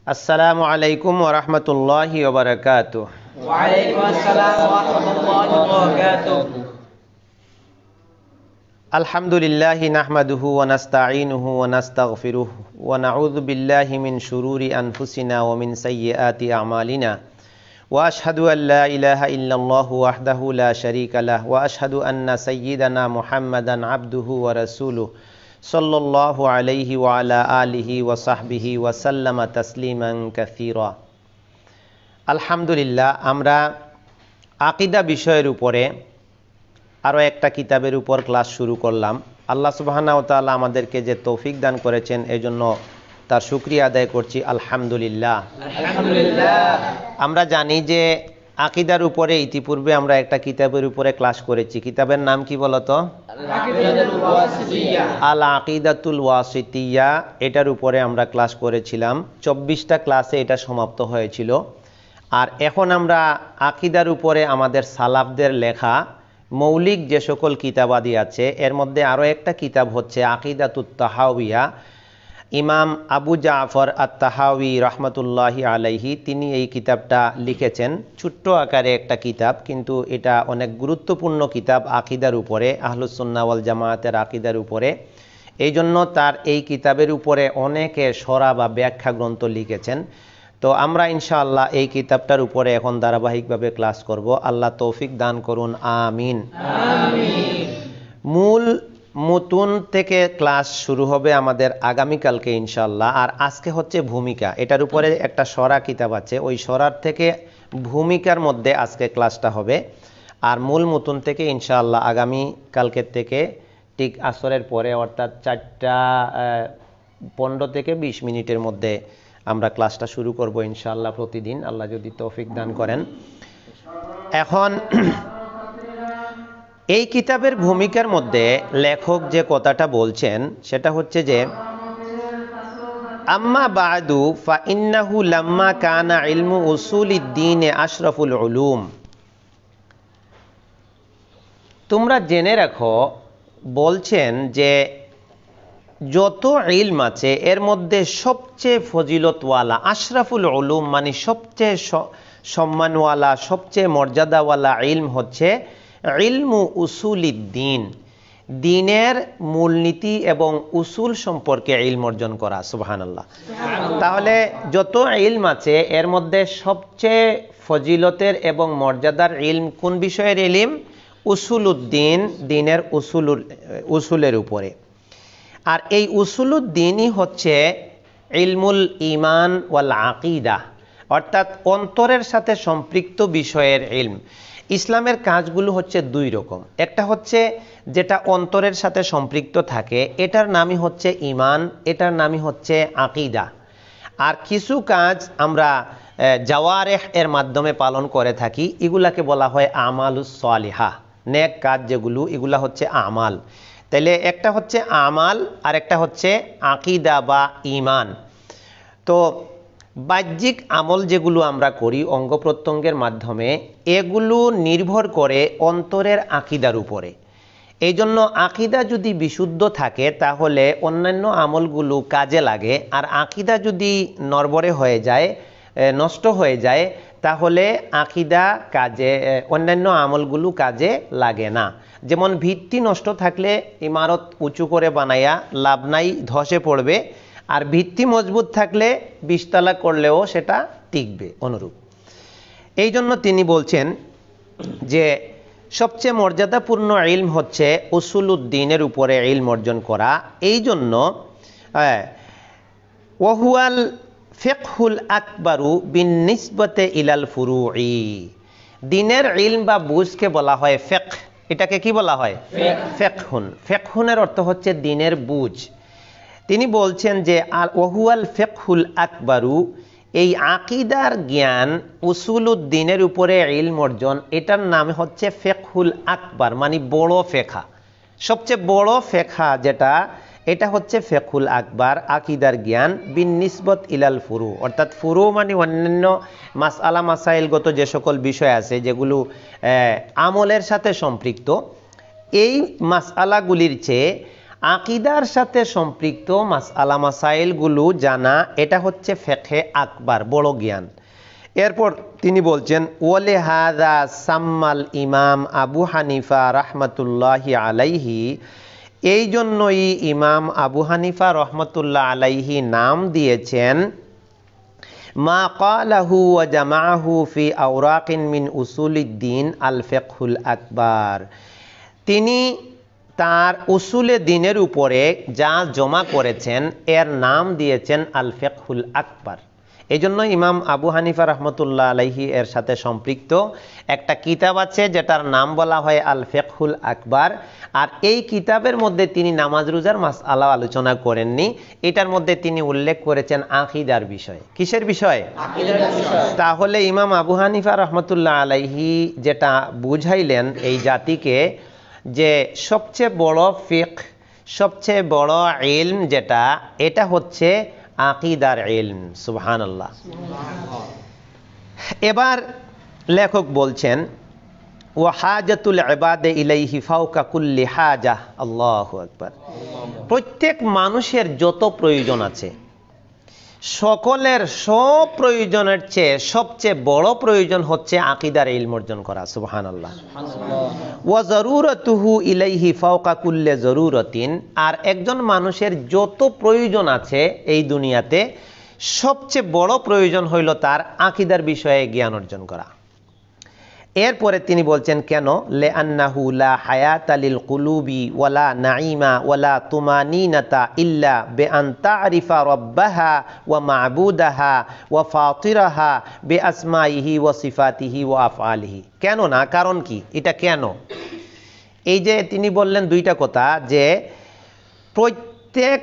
আসসালামু আলাইকুম ওয়া রাহমাতুল্লাহি ওয়া বারাকাতুহু। ওয়া আলাইকুম আসসালাম ওয়া রাহমাতুল্লাহি ওয়া বারাকাতুহু। আলহামদুলিল্লাহি নাহমাদুহু ওয়া নাস্তাঈনুহু ওয়া নাস্তাগফিরুহু ওয়া নাউযু বিল্লাহি মিন শুরুরি আনফুসিনা ওয়া মিন সাইয়্যাতি আমালিনা ওয়া আশহাদু আল লা ইলাহা ইল্লাল্লাহু ওয়াহদাহু লা শারীকা লাহু ওয়া আশহাদু আন্না সাইয়্যিদানা মুহাম্মাদান আবদুহু ওয়া রাসূলুহু সাল্লাল্লাহু আলাইহি ওয়া আলা আলিহি ওয়া সাহবিহি ওয়া সাল্লামা তাসলিমান কাসীরা। আলহামদুলিল্লাহ, আমরা আকীদা বিষয়ের উপরে আরও একটা কিতাবের উপর ক্লাস শুরু করলাম। আল্লাহ সুবহানাহু ওয়া তাআলা আমাদেরকে যে তৌফিক দান করেছেন এজন্য তার শুকরিয়া আদায় করছি আলহামদুলিল্লাহ। আলহামদুলিল্লাহ। আমরা জানি যে আকীদার উপরে ইতিপূর্বে আমরা একটা কিতাবের উপরে ক্লাস করেছি। কিতাবের নাম কি বলতো? আল আকিদাতুল ওয়াসিতিয়া। এটার উপরে আমরা ক্লাস করেছিলাম। 24টা ক্লাসে এটা সমাপ্ত হয়েছিল। আর এখন আমরা আকীদার উপরে আমাদের সালাফদের লেখা মৌলিক যে সকল কিতাবাদি আছে এর মধ্যে আরও একটা কিতাব হচ্ছে আকিদাতুত তাহাউইয়া। ইমাম আবু জাফর আত-তাহাউই রহমতুল্লাহি আলাইহি তিনি এই কিতাবটা লিখেছেন। ছোট্ট আকারে একটা কিতাব, কিন্তু এটা অনেক গুরুত্বপূর্ণ কিতাব আকীদার উপরে, আহলুস সুন্নাহ ওয়াল জামায়াতের আকীদার উপরে। এই জন্য তার এই কিতাবের উপরে অনেকে সরা বা ব্যাখ্যা গ্রন্থ লিখেছেন। তো আমরা ইনশাআল্লাহ এই কিতাবটার উপরে এখন ধারাবাহিকভাবে ক্লাস করব। আল্লাহ তৌফিক দান করুন, আমিন আমিন। মূল মুতুন থেকে ক্লাস শুরু হবে আমাদের আগামীকালকে ইনশাআল্লাহ। আর আজকে হচ্ছে ভূমিকা। এটার উপরে একটা সরা কিতাব আছে, ওই সরার থেকে ভূমিকার মধ্যে আজকে ক্লাসটা হবে। আর মূল মুতুন থেকে ইনশাআল্লাহ আগামীকালকের থেকে ঠিক আসরের পরে, অর্থাৎ 4:15 থেকে 20 মিনিটের মধ্যে আমরা ক্লাসটা শুরু করব ইনশাআল্লাহ প্রতিদিন, আল্লাহ যদি তৌফিক দান করেন। এখন এই কিতাবের ভূমিকার মধ্যে লেখক যে কথাটা বলছেন সেটা হচ্ছে যে আম্মা বাদু ফা ইন্নাহু লাম্মা কানা ইলমু উসুলিদ্দীন আশরাফুল উলুম। তোমরা জেনে রাখো, বলছেন যে যত ইলম আছে এর মধ্যে সবচেয়ে ফজিলতওয়ালা, আশরাফুল উলুম মানে সবচেয়ে সম্মানওয়ালা, সবচেয়ে মর্যাদাওয়ালা ইলম হচ্ছে ইলমু উসুলিদ্দীন, দ্বীনের মূলনীতি এবং উসুল সম্পর্কে ইলম অর্জন করা। সুবহানাল্লাহ। তাহলে যত ইলম আছে এর মধ্যে সবচেয়ে ফজিলতের এবং মর্যাদার ইলম কোন বিষয়ের ইলম? উসুলুদ্দীন, দ্বীনের উসুলের উপরে। আর এই উসুলুদ্দীনই হচ্ছে ইলমুল ঈমান ওয়াল আকিদা, অর্থাৎ অন্তরের সাথে সম্পৃক্ত বিষয়ের ইলম। ইসলামের কাজগুলো হচ্ছে দুই রকম। একটা হচ্ছে যেটা অন্তরের সাথে সম্পৃক্ত থাকে, এটার নামই হচ্ছে ঈমান, এটার নামই হচ্ছে আকিদা। আর কিছু কাজ আমরা জাওয়ারেহ এর মাধ্যমে পালন করে থাকি, এগুলাকে বলা হয় আমালুস সালিহা, নেক কাজ যেগুলো, এগুলা হচ্ছে আমাল। তাইলে একটা হচ্ছে আমাল আর একটা হচ্ছে আকিদা বা ঈমান। তো বাহ্যিক আমল যেগুলো আমরা করি অঙ্গ প্রত্যঙ্গের মাধ্যমে, এগুলো নির্ভর করে অন্তরের আকিদার উপরে। এই জন্য আকিদা যদি বিশুদ্ধ থাকে তাহলে অন্যান্য আমলগুলো কাজে লাগে, আর আকিদা যদি নড়বড়ে হয়ে যায়, নষ্ট হয়ে যায়, তাহলে আকিদা কাজে, অন্যান্য আমলগুলো কাজে লাগে না। যেমন ভিত্তি নষ্ট থাকলে ইমারত উঁচু করে বানাইয়া লাভ নাই, ধসে পড়বে। আর ভিত্তি মজবুত থাকলে 20 তলা করলেও সেটা টিকবে, অনুরূপ। এই জন্য তিনি বলছেন যে সবচেয়ে মর্যাদাপূর্ণ ইলম হচ্ছে উসুলুদ্দীনের উপরে ইলম অর্জন করা। এই জন্য ওয়াহুয়াল ফিকহুল আকবারু বিন্নিসবতে ইলাল ফুরুই। দ্বীনের ইলম বা বুঝকে বলা হয় ফিকহ। এটাকে কি বলা হয়? ফিকহুন। ফিকহুনের অর্থ হচ্ছে দ্বীনের বুঝ। তিনি বলছেন যে ওয়াহুয়াল ফিকহুল আকবারু, এই আকিদার জ্ঞান, উসুলুদ্দীনের উপরে ইলম অর্জন, এটার নাম হচ্ছে ফিকহুল আকবার, মানে বড় ফিকহ। সবচেয়ে বড় ফিকহ যেটা, এটা হচ্ছে ফিকহুল আকবার, আকিদার জ্ঞান, বিন্নিসবত ইলাল ফুরু, অর্থাৎ ফুরু মানে অন্যান্য মাসআলা মাসাইলগত যে সকল বিষয় আছে যেগুলো আমলের সাথে সম্পৃক্ত, এই মাসআলাগুলির চেয়ে আকীদার সাথে সম্পৃক্ত মাসআলা মাসাইলগুলো জানা, এটা হচ্ছে ফিকহে আকবার, বড় জ্ঞান। এরপর তিনি বলছেন ওয়ালি হাযা সাম্মাল ইমাম আবু হানিফা রাহমাতুল্লাহি আলাইহি, এই জন্যই ইমাম আবু হানিফা রহমতুল্লাহ আলাইহি নাম দিয়েছেন মা ক্বালাহু ওয়া জামাআহু ফি আওরাকিন মিন উসুলিদ্দিন আল ফিকহুল আকবার। তিনি তার উসুলে দ্বীনের উপরে যা জমা করেছেন এর নাম দিয়েছেন আল ফিকহুল আকবার। এই জন্য ইমাম আবু হানিফা রহমতুল্লাহ আলাইহি এর সাথে সম্পৃক্ত একটা কিতাব আছে যেটার নাম বলা হয় আল ফিকহুল আকবার। আর এই কিতাবের মধ্যে তিনি নামাজ রোজার মাসআলা আলোচনা করেননি, এটার মধ্যে তিনি উল্লেখ করেছেন আকীদার বিষয়। কিসের বিষয়? আকীদার বিষয়। তাহলে ইমাম আবু হানিফা রহমতুল্লাহ আলাইহি যেটা বুঝাইলেন এই জাতিকে, যে সবচেয়ে বড় ফিকহ, সবচেয়ে বড় ইলম যেটা, এটা হচ্ছে আকীদার ইলম। সুবহানাল্লাহ। এবার লেখক বলছেন ওয়া হাজাতুল ইবাদে ইলাইহি ফাওকা কুল্লি হাজা। আল্লাহু আকবার। প্রত্যেক মানুষের যত প্রয়োজন আছে, সকলের সব প্রয়োজনের চেয়ে সবচেয়ে বড় প্রয়োজন হচ্ছে আকীদার ইলম অর্জন করা। সুবহানাল্লাহ। ওয়া যারুরাতুহু ইলাইহি ফাওকা কুল্লি যারুরাতিন, আর একজন মানুষের যত প্রয়োজন আছে এই দুনিয়াতে, সবচেয়ে বড় প্রয়োজন হইল তার আকীদার বিষয়ে জ্ঞান অর্জন করা। এরপরে তিনি বলছেন কেন, লিআন্নাহু লা হায়াতা লিল কুলুবি ওয়ালা নাঈমা ওয়ালা তুমানিনাতা ইল্লা বিআন তা'রিফা রাব্বাহা ওয়া মা'বুদাহা ওয়া ফাতিরাহা বিআসমাইহি ওয়া সিফাতিহি ওয়া আফআলিহি। কেন না, কারণ কি, এটা কেন? এই যে তিনি বললেন দুইটা কথা, যে প্রত্যেক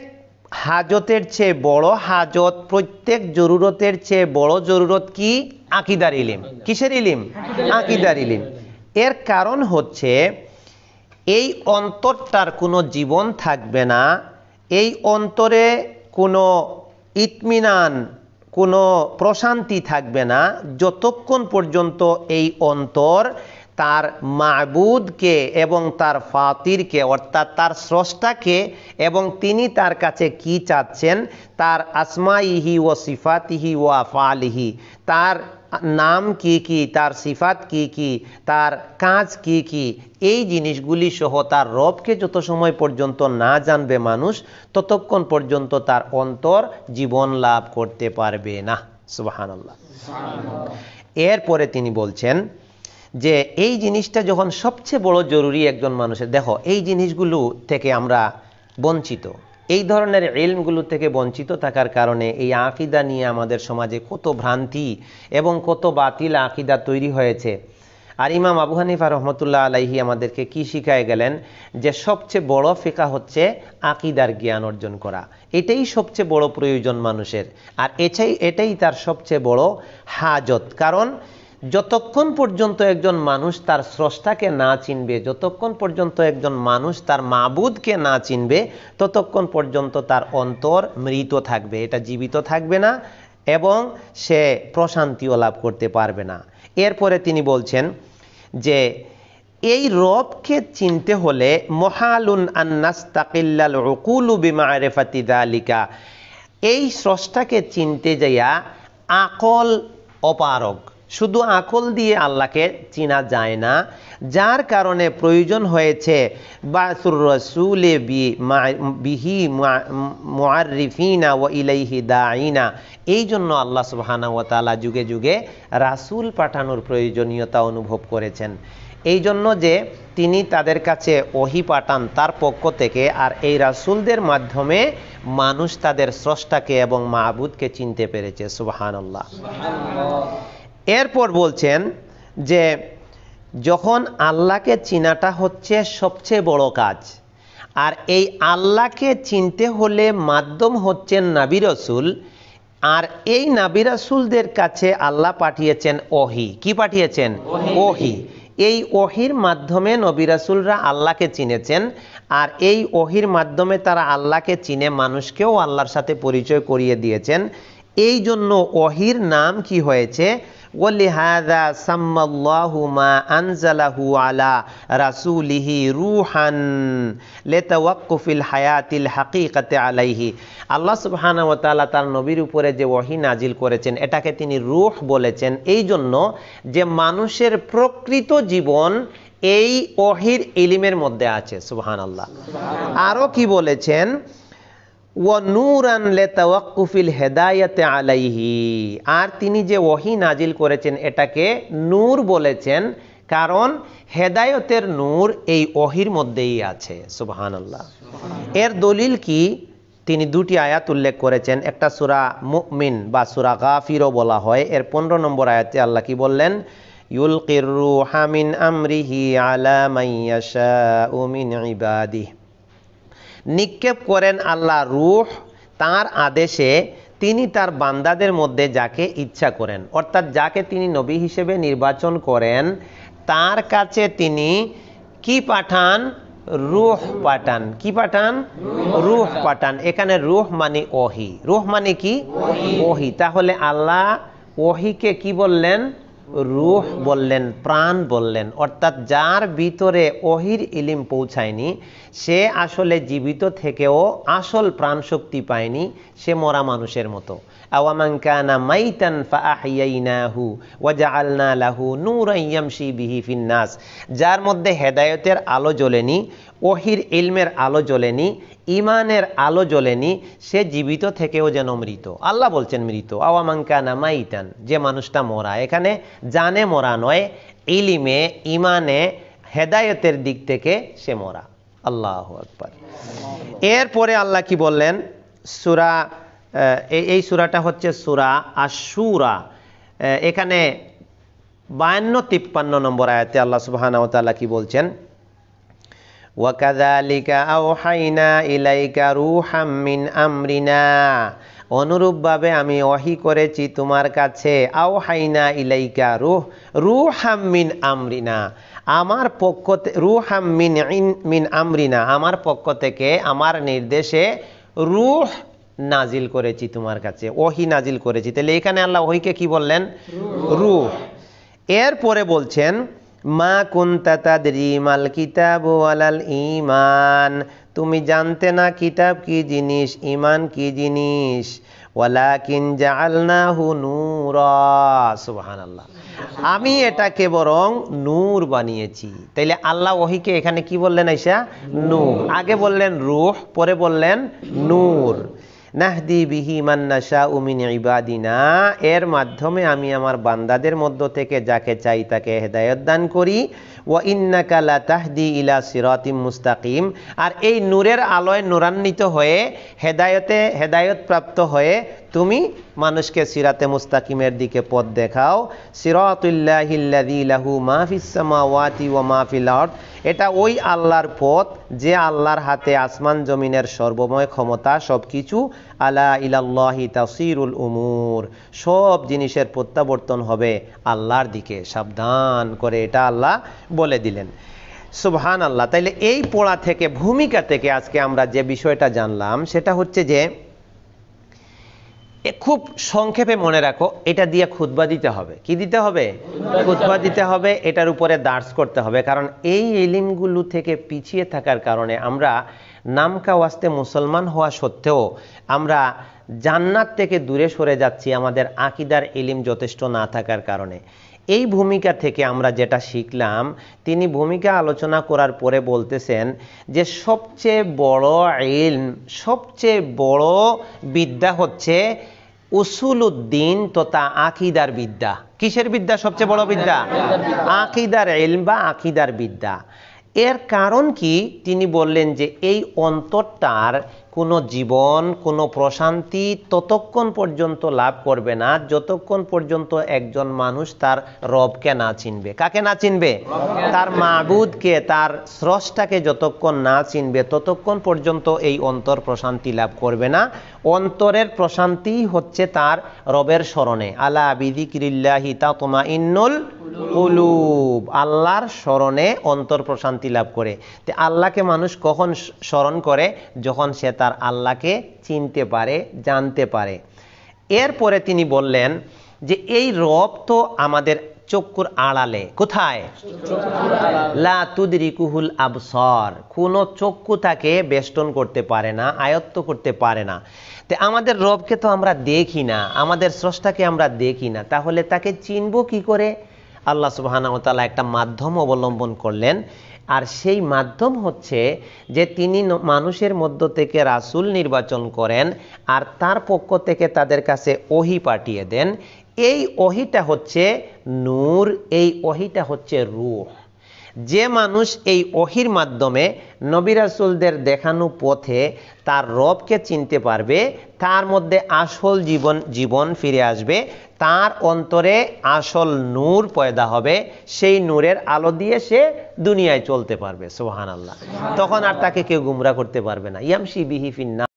হাজতের চেয়ে বড় হাজত, প্রত্যেক জরুরতের চেয়ে বড় জরুরত কি? আকীদার ইলম। কিসের ইলম? আকীদার ইলম। এর কারণ হচ্ছে এই অন্তরটার কোনো জীবন থাকবে না, এই অন্তরে কোনো ইতমিনান, কোনো প্রশান্তি থাকবে না যতক্ষণ পর্যন্ত এই অন্তর তার মাবুদকে এবং তার ফাতিরকে, অর্থাৎ তার স্রষ্টাকে এবং তিনি তার কাছে কি চাচ্ছেন, তার আসমাইহি ও সিফাতিহি ও আফআলিহি, তার নাম কি কি, তার সিফাত কি কি, তার কাজ কি কি, এই জিনিসগুলি সহ তার রবকে যত সময় পর্যন্ত না জানবে মানুষ, ততক্ষণ পর্যন্ত তার অন্তর জীবন লাভ করতে পারবে না। সুবহানাল্লাহ। এরপরে তিনি বলছেন যে এই জিনিসটা যখন সবচেয়ে বড় জরুরি একজন মানুষের, দেখো এই জিনিসগুলো থেকে আমরা বঞ্চিত, এই ধরনের ইলমগুলো থেকে বঞ্চিত থাকার কারণে এই আকীদা নিয়ে আমাদের সমাজে কত ভ্রান্তি এবং কত বাতিল আকীদা তৈরি হয়েছে। আর ইমাম আবু হানিফা রহমতুল্লাহ আলাইহি আমাদেরকে কি শিখায় গেলেন, যে সবচেয়ে বড় ফিকহ হচ্ছে আকীদার জ্ঞান অর্জন করা, এটাই সবচেয়ে বড় প্রয়োজন মানুষের, আর এটাই তার সবচেয়ে বড় হাজত। কারণ যতক্ষণ পর্যন্ত একজন মানুষ তার স্রষ্টাকে না চিনবে, যতক্ষণ পর্যন্ত একজন মানুষ তার মাবুদকে না চিনবে, ততক্ষণ পর্যন্ত তার অন্তর মৃত থাকবে, এটা জীবিত থাকবে না এবং সে প্রশান্তিও লাভ করতে পারবে না। এরপরে তিনি বলছেন যে এই রবকে চিনতে হলে মুহালুন আন নাস্তাকিল্লাল উকুলু বিমারিফাতি যালিকা, এই স্রষ্টাকে চিনতে যাইয়া আকল অপারগ, শুধু আকল দিয়ে আল্লাহকে চিনা যায় না, যার কারণে প্রয়োজন হয়েছে বাসুর রাসূলে বিহি মুআররিফিনা ওয়া ইলাইহি দাঈনা। এই জন্য আল্লাহ সুবহানাহু ওয়া তাআলা যুগে যুগে রাসূল পাঠানোর প্রয়োজনীয়তা অনুভব করেছেন। এই জন্য যে তিনি তাদের কাছে ওহী পাঠান তার পক্ষ থেকে, আর এই রাসূলদের মাধ্যমে মানুষ তাদের স্রষ্টাকে এবং মাবুদকে চিনতে পেরেছে। সুবহানাল্লাহ। এরপর বলছেন যে যখন আল্লাহকে চিনাটা হচ্ছে সবচেয়ে বড় কাজ, আর এই আল্লাহকে চিনতে হলে মাধ্যম হচ্ছেন নবী রাসূল, আর এই নবী রাসূলদের কাছে আল্লাহ পাঠিয়েছেন ওহী। কি পাঠিয়েছেন? ওহী। এই ওহীর মাধ্যমে নবী রাসূলরা আল্লাহকে চিনেছেন, আর এই ওহীর মাধ্যমে তারা আল্লাহকে চিনে মানুষকেও আল্লাহর সাথে পরিচয় করিয়ে দিয়েছেন। এই জন্য ওহির নাম কি হয়েছে? ওয়ালিহাযা সাম্মাল্লাহু মা আনজালাহু আলা রাসূলিহি রূহান লিতাওয়াক্কুফিল হায়াতিল হাকীকাতি আলাইহি। আল্লাহ সুবহানাহু ওয়া তাআলা তার নবীর উপরে যে ওহী নাজিল করেছেন এটাকে তিনি রূহ বলেছেন, এই জন্য যে মানুষের প্রকৃত জীবন এই ওহীর ইলমের মধ্যে আছে। সুবহানাল্লাহ। আরো কি বলেছেন? ওয়া নূরান লিতাওয়াক্কুফিল হিদায়াতি আলাইহি, আর তিনি যে ওহী নাজিল করেছেন এটাকে নূর বলেছেন, কারণ হেদায়েতের নূর এই ওহীর মধ্যেই আছে। সুবহানাল্লাহ। এর দলিল কি? তিনি দুটি আয়াত উল্লেখ করেছেন, একটা সূরা মুমিন বা সূরা গাফিরও বলা হয়। এর 15 নম্বর আয়াতে আল্লাহ কি বললেন? ইউলকির রূহা মিন আমরিহি আলা মান ইয়াশাউ মিন ইবাদিহি, নিক্ষেপ করেন আল্লাহ রূহ তার আদেশে তিনি তার বান্দাদের মধ্যে যাকে ইচ্ছা করেন, অর্থাৎ যাকে তিনি নবী হিসেবে নির্বাচন করেন তার কাছে তিনি কি পাঠান? রূহ পাঠান। কি পাঠান? রূহ পাঠান। এখানে রূহ মানে ওহী। রূহ মানে কি? ওহী। তাহলে আল্লাহ ওহীকে কি বললেন? রূহ বললেন, প্রাণ বললেন। অর্থাৎ যার ভিতরে ওহীর ইলম পৌঁছায়নি সে আসলে জীবিত থেকেও আসল প্রাণ শক্তি পায়নি, সে মরা মানুষের মতো। আওয়ামান কানা মাইতান ফাআহইয়াইনাহু ওয়া জাআলনা লাহু নূরান ইয়ামশি বিহি ফিন নাস, যার মধ্যে হেদায়েতের আলো জ্বলেনি, ওহীর ইলমের আলো জ্বলেনি, ইমানের আলো জ্বলেনি, সে জীবিত থেকেও যেন মৃত। আল্লাহ বলছেন মৃত। আওয়ামান কানা মাইতান, যে মানুষটা মরা, এখানে জানে মরা নয়, ইলিমে ইমানে হেদায়েতের দিক থেকে সে মরা। আল্লাহু আকবার। এরপরে আল্লাহ কি বললেন? সূরা এই সূরাটা হচ্ছে সূরা আশ-শূরা। এখানে 52-53 নম্বর আয়াতে আল্লাহ সুবহানাহু ওয়া তাআলা কি বলছেন? ওয়াকাযালিকা আওহাইনা ইলাইকা রূহাম মিন আমরিনা, অনুরূপভাবে আমি ওহী করেছি তোমার কাছে, আওহাইনা ইলাইকা রূহাম মিন আমরিনা, আমার পক্ষ থেকে, রূহাম মিন আমরিনা, আমার পক্ষ থেকে আমার নির্দেশে রূহ নাজিল করেছি তোমার কাছে, ওহী নাজিল করেছি। তাহলে এখানে আল্লাহ ওহীকে কি বললেন? রূহ। এরপরে বলছেন মা কুনতা তাদরি মাল কিতাবু ওয়ালাল ঈমান, তুমি জানতে না কিতাব কি জিনিস, ঈমান কি জিনিস। ওয়ালাকিন জাআলনাহু নূরা, সুবহানাল্লাহ, আমি এটাকে বরং নূর বানিয়েছি। তাইলে আল্লাহ ওহীকে এখানে কি বললেন? আয়েশা, নূর। আগে বললেন রূহ, পরে বললেন নূর। নাহদি বিহি মান নাশাউ মিন ইবাদিনা, এর মাধ্যমে আমি আমার বান্দাদের মধ্য থেকে যাকে চাই তাকে হেদায়েত দান করি। ওয়া ইন্নাকা লা তাহদি ইলা সিরাতিম মুস্তাকিম, আর এই নূরের আলোয় নূরান্বিত হয়ে হেদায়েত প্রাপ্ত হয়ে তুমি মানুষকে সিরাতে মুস্তাকিমের দিকে পথ দেখাও। সিরাতুল্লাহিল্লাযী লাহু মা ফিস সামাওয়াতি ওয়া মা ফিল আরদ, এটা ওই আল্লাহর পথ যে আল্লাহর হাতে আসমান জমিনের সর্বময় ক্ষমতা, সবকিছু। আলা ইলাল্লাহি তাসিরুল উমুর, সব জিনিসের প্রত্যাবর্তন হবে আল্লাহর দিকে, সাবধান করে এটা আল্লাহ বলে দিলেন। সুবহানাল্লাহ। তাইলে এই পড়া থেকে, ভূমিকা থেকে আজকে আমরা যে বিষয়টা জানলাম সেটা হচ্ছে যে খুব সংক্ষেপে মনে রাখো, এটা দিয়ে খুতবা দিতে হবে। কি দিতে হবে? খুতবা দিতে হবে। এটার উপরে দার্স করতে হবে, কারণ এই ইলমগুলো থেকে পিছিয়ে থাকার কারণে আমরা নামকা ওয়াস্তে মুসলমান হওয়া সত্ত্বেও আমরা জান্নাত থেকে দূরে সরে যাচ্ছি, আমাদের আকীদার ইলম যথেষ্ট না থাকার কারণে। এই ভূমিকা থেকে আমরা যেটা শিখলাম, তিনি ভূমিকা আলোচনা করার পরে বলতেছেন যে সবচেয়ে বড় ইলম, সবচেয়ে বড় বিদ্যা হচ্ছে উসুলুদ্দিন তথা আকীদার বিদ্যা। কিসের বিদ্যা সবচেয়ে বড় বিদ্যা? আকীদার ইলম বা আকীদার বিদ্যা। এর কারণ কি? তিনি বললেন যে এই অন্তরটার কোনো জীবন, কোনো প্রশান্তি ততক্ষণ পর্যন্ত লাভ করবে না যতক্ষণ পর্যন্ত একজন মানুষ তার রবকে না চিনবে। কাকে না চিনবে? তার মাবুদকে, তার স্রষ্টাকে যতক্ষণ না চিনবে ততক্ষণ পর্যন্ত এই অন্তর প্রশান্তি লাভ করবে না। অন্তরের প্রশান্তি হচ্ছে তার রবের স্মরণে। আলা বিযিকরিল্লাহি তাতমাইন্নুল কুলুব, আল্লাহর স্মরণে অন্তর প্রশান্তি লাভ করে। তো আল্লাহকে মানুষ কখন স্মরণ করে? যখন সে তার আল্লাহকে চিনতে পারে, জানতে পারে। এরপরে তিনি বললেন যে এই রব তো আমাদের চক্ষুর আড়ালে, কোথায়? লা তুদরিকুহুল আবসার, কোন চক্ষু তাকে বেষ্টন করতে পারে না, আয়ত্ত করতে পারে না। তো আমাদের রবকে তো আমরা দেখি না, আমাদের স্রষ্টাকে আমরা দেখি না, তাহলে তাকে চিনব কি করে? আল্লাহ সুবহানাহু ওয়া তাআলা একটা মাধ্যম অবলম্বন করলেন, আর সেই মাধ্যম হচ্ছে যে তিনি মানুষের মধ্য থেকে রাসূল নির্বাচন করেন আর তার পক্ষ থেকে তাদের কাছে ওহী পাঠিয়ে দেন। এই ওহীটা হচ্ছে নূর, এই ওহীটা হচ্ছে রূহ। যে মানুষ এই ওহীর মাধ্যমে নবী রাসূলদের দেখানো পথে তার রবকে চিনতে পারবে, তার মধ্যে আসল জীবন ফিরে আসবে, তার অন্তরে আসল নূর পয়দা হবে, সেই নূরের আলো দিয়ে সে দুনিয়ায় চলতে পারবে। সুবহানাল্লাহ। তখন আর তাকে কেউ গুমরা করতে পারবে না। ইয়ামশি বিহি ফিন্নাস।